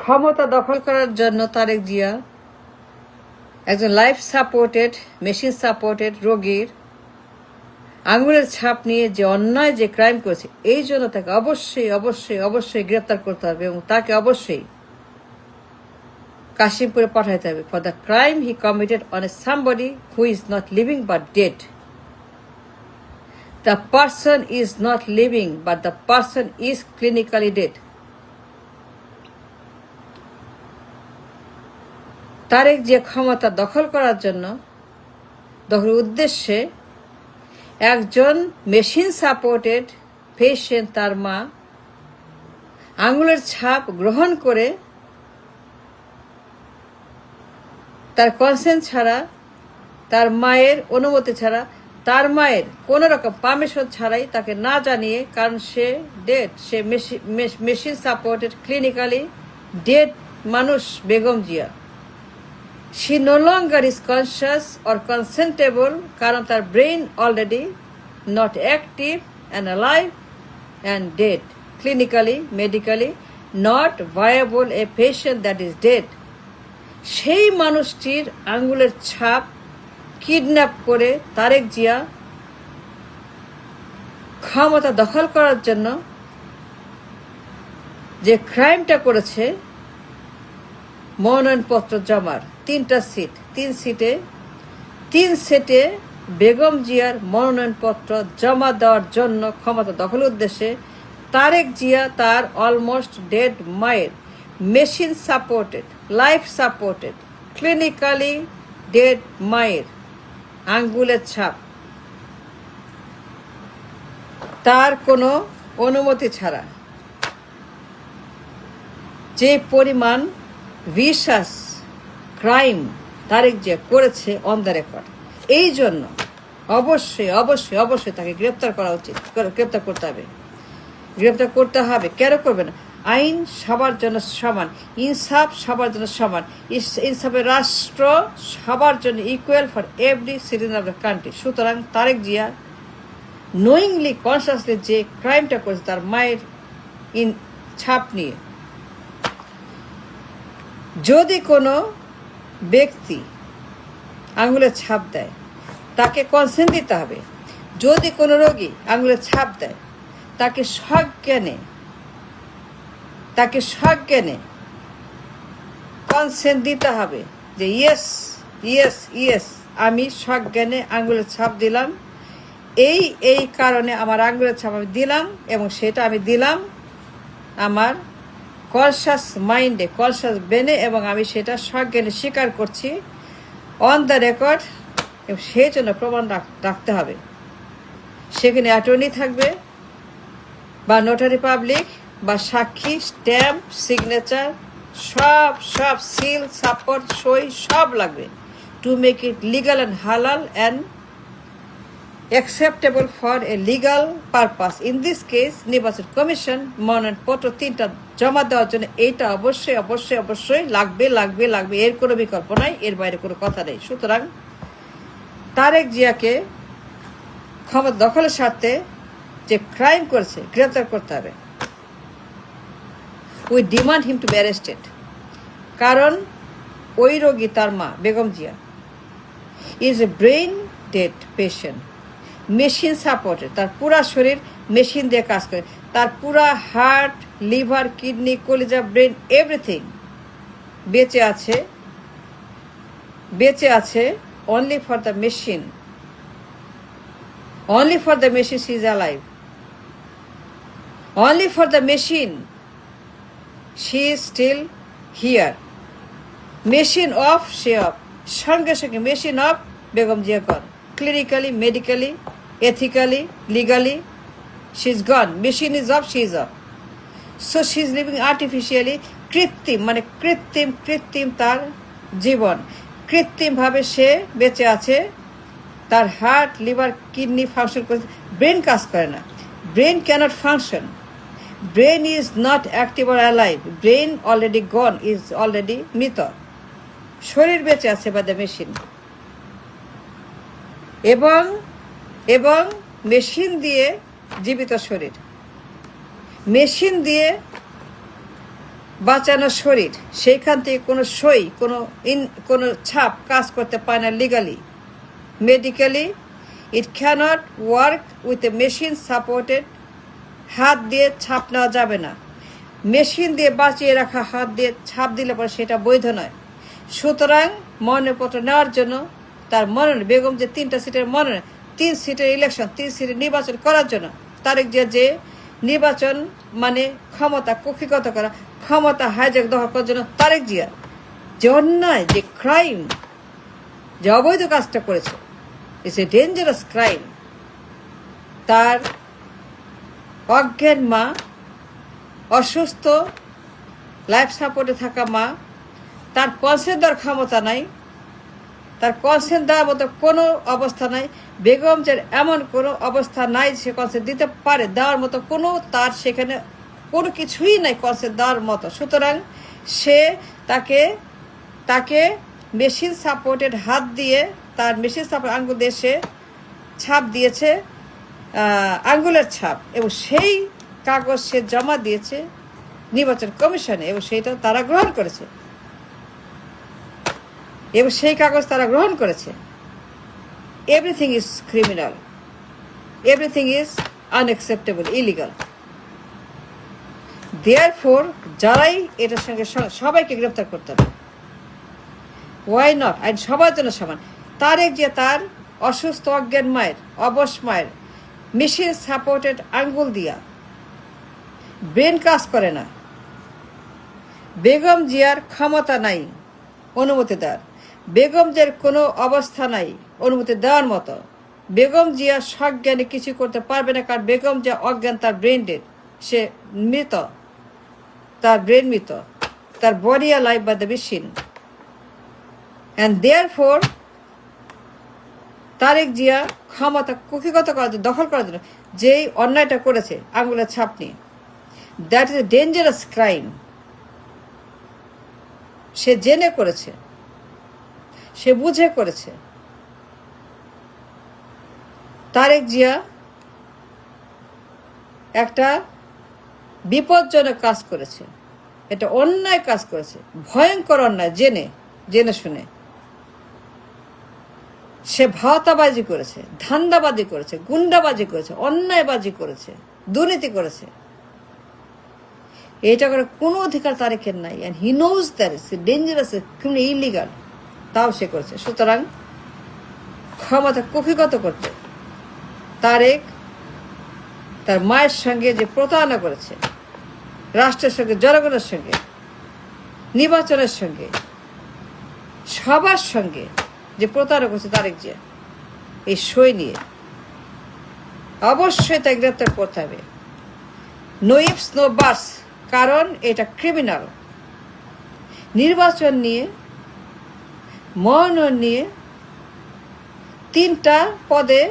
ক্ষমতা দখল করার জন্য তারেক জিয়া একজন লাইফ সাপোর্টেড মেশিন সাপোর্টেড রোগীর আঙুলের ছাপ নিয়ে যে অন্যায় যে ক্রাইম করেছে, এই জন্য তাকে অবশ্যই অবশ্যই অবশ্যই গ্রেপ্তার করতে হবে এবং তাকে অবশ্যই কাশিমপুরে পাঠাতে হবে for the crime he committed on a somebody who is not living but dead. The person is not living but the person is clinically dead. Tarique যে ক্ষমতা দখল করার জন্য দখলের উদ্দেশ্যে একজন মেশিন সাপোর্টেড পেশেন্ট, তার মা আঙুলের ছাপ গ্রহণ করে তার কনসেন্ট ছাড়া, তার মায়ের অনুমতি ছাড়া, তার মায়ের কোনো রকম পারমিশন ছাড়াই তাকে না জানিয়ে, কারণ সে ডেড, সে মেশিন সাপোর্টেড ক্লিনিক্যালি ডেড মানুষ Begum Zia. She no longer is conscious or consentable কারণ তার brain already not active and alive and dead, clinically, medically not viable a patient that is dead. সেই মানুষটির আঙ্গুলের ছাপ কিডন্যাপ করে তারেক জিয়া ক্ষমতা দখল করার জন্য যে ক্রাইমটা করেছে, মনোনয়নপত্র জমার 3টা সিট, 3 সেটে বেগম জিয়ার মনোনয়নপত্র জমা দেওয়ার জন্য ক্ষমতা দখলের উদ্দেশ্যে তারেক জিয়া তার অলমোস্ট ডেড মায়ের machine supported, life supported, clinically dead মায়ের আঙ্গুলের ছাপ তার কোনো অনুমতি ছাড়া যে পরিমাণ ভিশাস ক্রাইম তারেক জিয়া করেছে অন দ্য রেকর্ড, এই জন্য অবশ্যই অবশ্যই অবশ্যই তাকে গ্রেপ্তার করা উচিত, গ্রেপ্তার করতে হবে, গ্রেপ্তার করতে হবে। কেন করবে না? আইন সবার জন্য সমান, ইনসাফ সবার জন্য সমান, ইনসাফের রাষ্ট্র সবার জন্য equal for every citizen of the country. সুতরাং তারেক জিয়া নোয়িংলি কনসিয়াসলি যে ক্রাইমটা করেছে তার মায়ের ছাপ নিয়ে, যদি কোনো ব্যক্তি আঙুলের ছাপ দেয় তাকে কনসেন্ট দিতে হবে। যদি কোনো রোগী আঙুলের ছাপ দেয় তাকে সজ্ঞানে কনসেন্ট দিতে হবে যে ইয়েস ইয়েস ইয়েস, আমি সজ্ঞানে আঙুলের ছাপ দিলাম, এই কারণে আমার আঙুলের ছাপ আমি দিলাম এবং সেটা আমি দিলাম আমার কনসাস মাইন্ডে, কনসাস ব্রেনে, এবং আমি সেটা সজ্ঞানে স্বীকার করছি অন দ্য রেকর্ড। এবং সেই জন্য প্রমাণ রাখতে হবে। সেখানে অ্যাটর্নি থাকবে বা নোটারি পাবলিক বা সাক্ষী, স্ট্যাম্প, সিগনেচার, সব সিল, সাপোর্ট, সই সব লাগবে to make it legal and হালাল and acceptable for a legal purpose. In this case, নির্বাচন কমিশন মনোনয়নপত্র 3টা জমা দেওয়ার জন্য এইটা অবশ্যই অবশ্যই অবশ্যই লাগবে লাগবে লাগবে, এর কোনো বিকল্প নাই, এর বাইরে কোনো কথা নেই। সুতরাং তারেক জিয়াকে ক্ষমতা দখলের স্বার্থে যে ক্রাইম করেছে গ্রেপ্তার করতে হবে। We demand him to be arrested, কারণ ওই রোগী, তার মা Begum Zia is a brain dead patient, machine supported, তার পুরা শরীর মেশিন দিয়ে কাজ করে, তার পুরা হার্ট, লিভার, কিডনি, কলিজা, ব্রেন, এভরিথিং বেঁচে আছে only for the machine, only for the machine she is alive, only for the machine she is still here. Machine off, she off, সঙ্গে সঙ্গে machine of, Begum Zia gone, clinically, medically, ethically, legally she is gone. Machine is off, she is off. So she is living artificially, কৃত্রিম, মানে কৃত্রিম তার জীবন, কৃত্রিমভাবে সে বেঁচে আছে। তার হার্ট, লিভার, কিডনি ফাংশন করে, ব্রেন কাজ করে না, brain cannot function, brain is not active or alive, brain already gone, is already মৃত, শরীর বেঁচে আছে বাই দ্য মেশিন, এবং মেশিন দিয়ে জীবিত শরীর, মেশিন দিয়ে বাঁচানো শরীর, সেইখান থেকে কোনো সই, কোনো ছাপ কাজ করতে পারে না legally, medically. It cannot work with a machine supported. হাত দিয়ে ছাপ নেওয়া যাবে না। মেশিন দিয়ে বাঁচিয়ে রাখা হাত দিয়ে ছাপ দিলে পরে সেটা বৈধ নয়। সুতরাং মনোনয়নপত্র নেওয়ার জন্য তার মনোনয়ন, বেগম যে 3টা সিটের মনোনয়ন, 3 সিটের ইলেকশন, 3 সিটের নির্বাচন করার জন্য তারেক জিয়া যে নির্বাচন মানে ক্ষমতা কক্ষিগত করা, ক্ষমতা হাইজ্যাক দখল করার জন্য তারেক জিয়া যে অন্যায়, যে ক্রাইম, যে অবৈধ কাজটা করেছে, ইটস এ ডেঞ্জারাস ক্রাইম। তার অজ্ঞান মা, অসুস্থ, লাইফ সাপোর্টে থাকা মা, তার কনসেন্ট দেওয়ার ক্ষমতা নাই, তার কনসেন্ট দেওয়ার মতো কোনো অবস্থা নাই। বেগম যে এমন কোনো অবস্থা নাই সে কনসেন্ট দিতে পারে, দেওয়ার মতো কোনো তার সেখানে কোনো কিছুই নাই কনসেন্ট দেওয়ার মতো। সুতরাং সে তাকে মেশিন সাপোর্টেড হাত দিয়ে, তার মেশিন সাপোর্ট আঙ্গুল দিয়ে সে ছাপ দিয়েছে, আঙ্গুলের ছাপ, এবং সেই কাগজ সে জমা দিয়েছে নির্বাচন কমিশনে, এবং সেইটা তারা গ্রহণ করেছে, এবং সেই কাগজ তারা গ্রহণ করেছে। Everything is criminal, everything is unacceptable, illegal. Therefore যারাই এটার সঙ্গে সবাইকে গ্রেফতার করতে হবে। Why not? আইন সবার জন্য সমান। তারেক যে তার অসুস্থ অজ্ঞান মায়ের, অবশ মায়ের মেশিন সাপোর্টেড আঙ্গুল দিয়া, ব্রেন কাজ করে না, বেগম জিয়ার ক্ষমতা নাই অনুমতি দেওয়ার, বেগম জিয়ার কোনো অবস্থা নাই অনুমতি দেওয়ার মতো। বেগম জিয়া সজ্ঞানে কিছু করতে পারবে না, কারণ বেগম জিয়া অজ্ঞান, তার ব্রেন ডেড, সে মৃত, তার ব্রেন মৃত, তার body alive by the machine. And therefore Tarique Zia ক্ষমতা কুক্ষিগত করার জন্য, দখল করার জন্য যেই অন্যায়টা করেছে আঙুলের ছাপ নিয়ে, that is a dangerous crime. সে জেনে করেছে, সে বুঝে করেছে। তারেক জিয়া একটা বিপজ্জনক কাজ করেছে, এটা অন্যায় কাজ করেছে, ভয়ঙ্কর অন্যায়, জেনে শুনে। সে ভাওতাবাজি করেছে, ধান্দাবাজি করেছে, গুন্ডাবাজি করেছে, অন্যায়বাজি করেছে, দুর্নীতি করেছে। এটা করার কোনো অধিকার তারেকের নাই, and he knows that it's dangerous, illegal, তাও সে করেছে। সুতরাং ক্ষমতা কুক্ষিগত করতে তারেক তার মায়ের সঙ্গে যে প্রতারণা করেছে, রাষ্ট্রের সঙ্গে, জনগণের সঙ্গে, নির্বাচনের সঙ্গে, সবার সঙ্গে যে প্রতারণা করছে তারেক জিয়া, এই সই নিয়ে অবশ্যই তাকে গ্রেপ্তার করতে হবে। নো ইফস নো বাটস, কারণ এটা ক্রিমিনাল। নির্বাচন নিয়ে, মনোনয়ন নিয়ে, 3টা পদে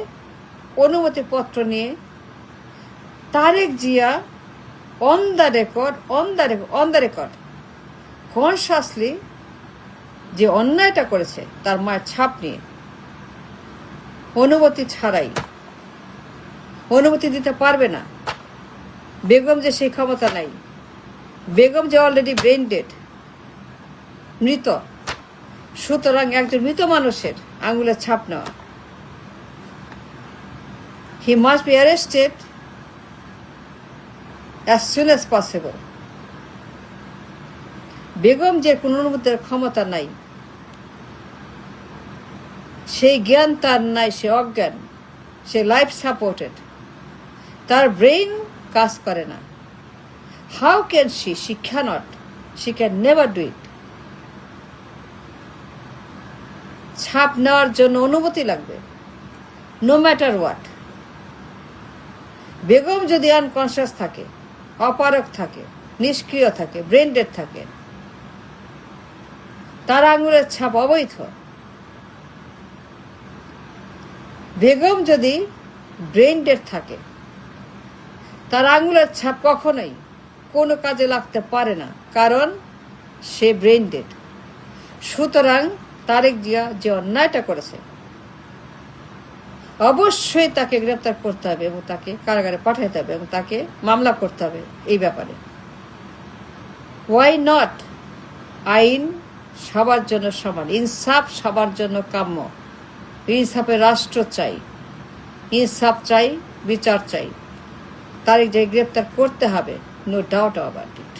অনুমতিপত্র নিয়ে Tarique Zia on the record consciously যে অন্যায়টা করেছে তার মায়ের ছাপ নিয়ে, অনুমতি ছাড়াই, অনুমতি দিতে পারবে না। বেগম যে সেই ক্ষমতা নাই, বেগম যে অলরেডি ব্রেন ডেড, মৃত। সুতরাং একজন মৃত মানুষের আঙুলের ছাপ নেওয়া, he must be arrested as soon as possible. Begum যে কোনো অনুমতির ক্ষমতা নাই, সেই জ্ঞান তার নাই, সে অজ্ঞান, সে লাইফ সাপোর্টেড, তার ব্রেইন কাজ করে না। How can she cannot, she can never do it. ছাপ নেওয়ার জন্য অনুমতি লাগবে, নো ম্যাটার হোয়াট। বেগম যদি আনকনসিয়াস থাকে, অপারক থাকে, নিষ্ক্রিয় থাকে, ব্রেন ডেড থাকে, তার আঙুলের ছাপ অবৈধ। বেগম যদি ব্রেন ডেড থাকে, তার আঙুলের ছাপ কখনোই কোনো কাজে লাগতে পারে না, কারণ সে ব্রেন ডেড। সুতরাং তারেক জিয়া যে অন্যায়টা করেছে অবশ্যই তাকে গ্রেপ্তার করতে হবে, এবং তাকে কারাগারে পাঠাতে হবে, এবং তাকে মামলা করতে হবে এই ব্যাপারে। Why not? আইন সবার জন্য সমান, ইনসাফ সবার জন্য কাম্য, ইনসাফের রাষ্ট্র চাই, ইনসাফ চাই, বিচার চাই। তারিক যে গ্রেপ্তার করতে হবে, নো ডাউট অ্যাবাউট ইট।